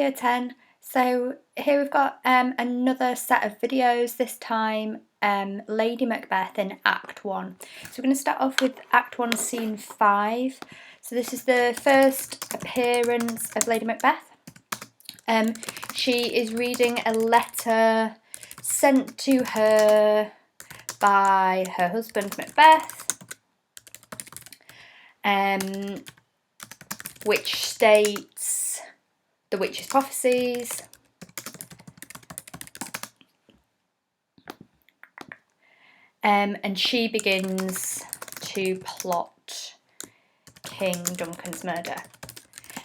Year 10. So here we've got another set of videos, this time Lady Macbeth in Act 1. So we're going to start off with Act 1, Scene 5. So this is the first appearance of Lady Macbeth. She is reading a letter sent to her by her husband Macbeth, which states the witch's prophecies, and she begins to plot King Duncan's murder.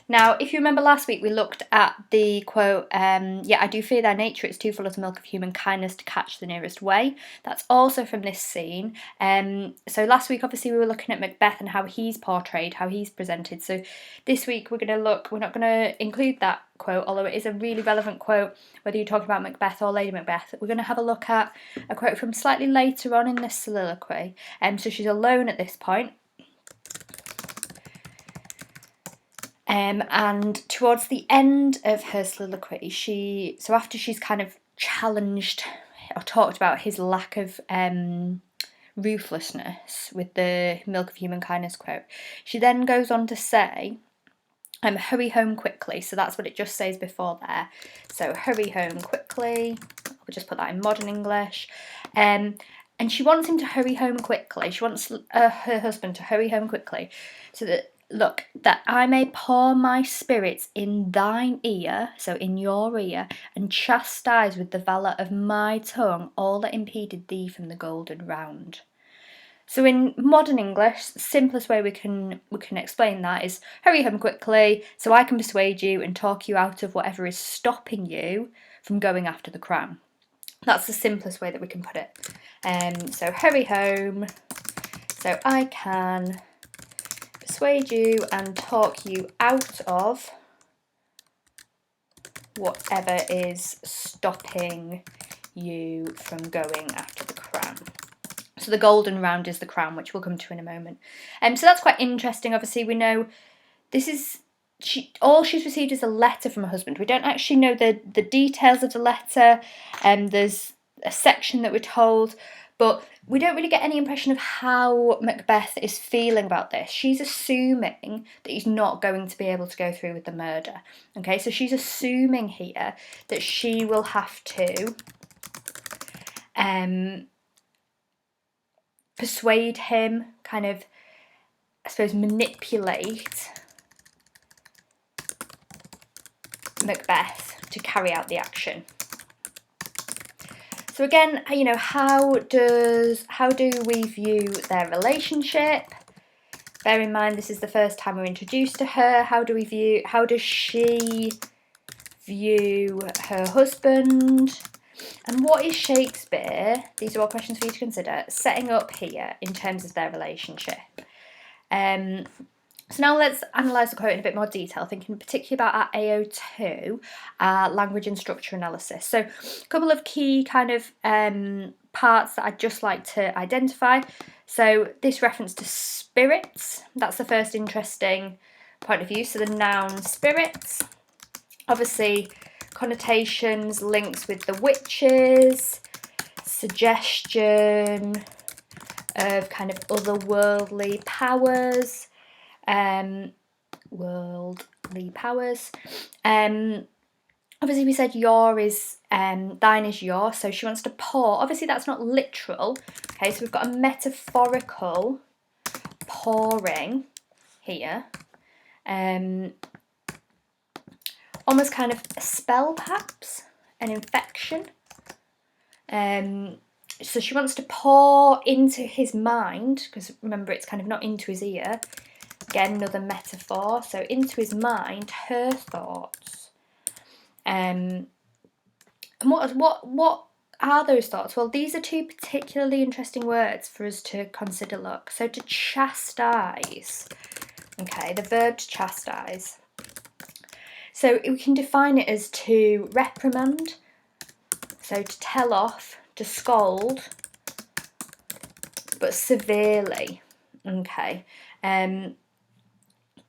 Now, if you remember last week, we looked at the quote, yeah, I do fear thy nature, it's too full of the milk of human kindness to catch the nearest way. That's also from this scene. So last week, obviously, we were looking at Macbeth and how he's portrayed, how he's presented. So this week, we're not going to include that quote, although it is a really relevant quote, whether you're talking about Macbeth or Lady Macbeth. We're going to have a look at a quote from slightly later on in this soliloquy. So she's alone at this point. And towards the end of her soliloquy, after she's kind of challenged or talked about his lack of ruthlessness with the milk of human kindness quote, she then goes on to say, hurry home quickly. So that's what it just says before there. So hurry home quickly. I'll just put that in modern English. And she wants him to hurry home quickly. She wants her husband to hurry home quickly so that, look, that I may pour my spirits in thine ear, so in your ear, and chastise with the valour of my tongue all that impeded thee from the golden round. So in modern English, the simplest way we can explain that is hurry home quickly so I can persuade you and talk you out of whatever is stopping you from going after the crown. That's the simplest way that we can put it. So hurry home so I can persuade you and talk you out of whatever is stopping you from going after the crown. So the golden round is the crown, which we'll come to in a moment. So that's quite interesting. Obviously, we know this is all she's received is a letter from her husband. We don't actually know the details of the letter. There's a section that we're told, but we don't really get any impression of how Macbeth is feeling about this. She's assuming that he's not going to be able to go through with the murder. Okay, so she's assuming here that she will have to persuade him, kind of, I suppose, manipulate Macbeth to carry out the action. So again, how do we view their relationship? Bear in mind, this is the first time we're introduced to her. How does she view her husband? And what is Shakespeare, these are all questions for you to consider, setting up here in terms of their relationship? So now let's analyse the quote in a bit more detail, thinking particularly about our AO2, language and structure analysis. So a couple of key kind of parts that I'd just like to identify. So this reference to spirits, that's the first interesting point of view. So the noun spirits, obviously connotations, links with the witches, suggestion of kind of otherworldly powers, worldly powers. Obviously we said your is thine is your, so she wants to pour. Obviously that's not literal. Okay, so we've got a metaphorical pouring here. Almost kind of a spell, perhaps, an infection. So she wants to pour into his mind, because remember it's kind of not into his ear. Again, another metaphor. So into his mind, her thoughts. And what are those thoughts? Well, these are two particularly interesting words for us to consider. Look, so to chastise. Okay, the verb to chastise. So we can define it as to reprimand, so to tell off, to scold, but severely. Okay.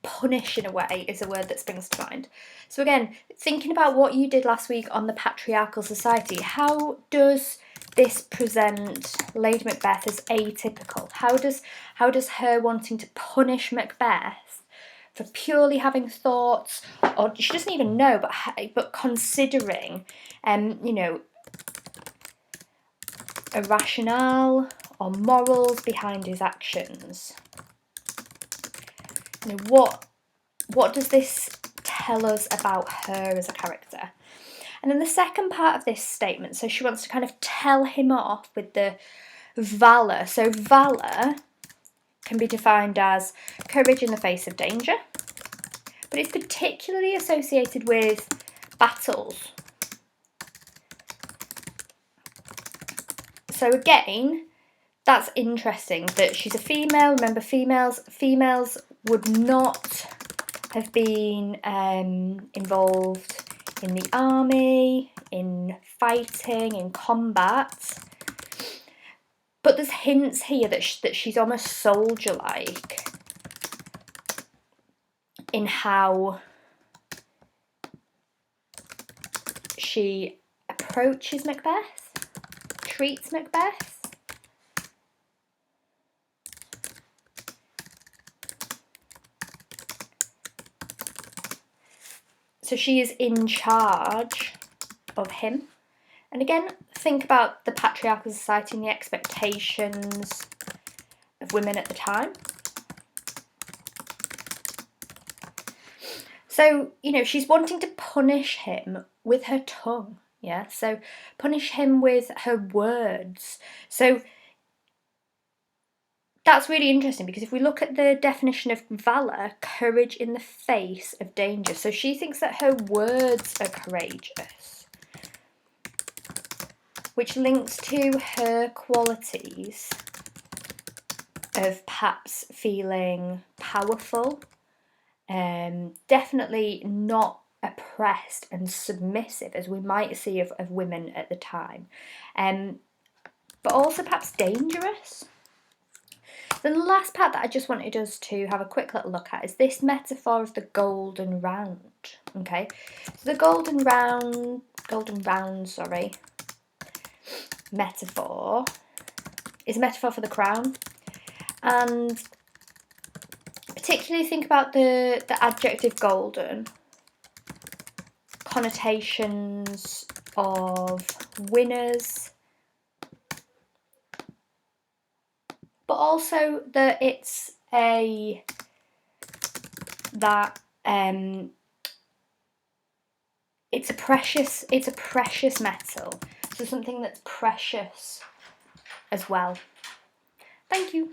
punish in a way is a word that springs to mind. So again, thinking about what you did last week on the patriarchal society, how does this present Lady Macbeth as atypical? How does her wanting to punish Macbeth for purely having thoughts, or she doesn't even know, but considering, you know, a rationale or morals behind his actions? You know, what does this tell us about her as a character? And then the second part of this statement, so she wants to kind of tell him off with the valour. So valour can be defined as courage in the face of danger, but it's particularly associated with battles. So again, that's interesting that she's a female. Remember, females would not have been involved in the army, in fighting, in combat. But there's hints here that she's almost soldier-like in how she approaches Macbeth, treats Macbeth. So she is in charge of him. And again, think about the patriarchal society and the expectations of women at the time. So, you know, she's wanting to punish him with her tongue, yeah? So punish him with her words. So that's really interesting, because if we look at the definition of valour, courage in the face of danger. So she thinks that her words are courageous, which links to her qualities of perhaps feeling powerful, definitely not oppressed and submissive as we might see of women at the time, but also perhaps dangerous. Then the last part that I just wanted us to have a quick little look at is this metaphor of the golden round. Okay, so the golden round, metaphor is a metaphor for the crown, and particularly think about the adjective golden, connotations of winners, but also that it's it's a precious metal, so something that's precious as well. Thank you.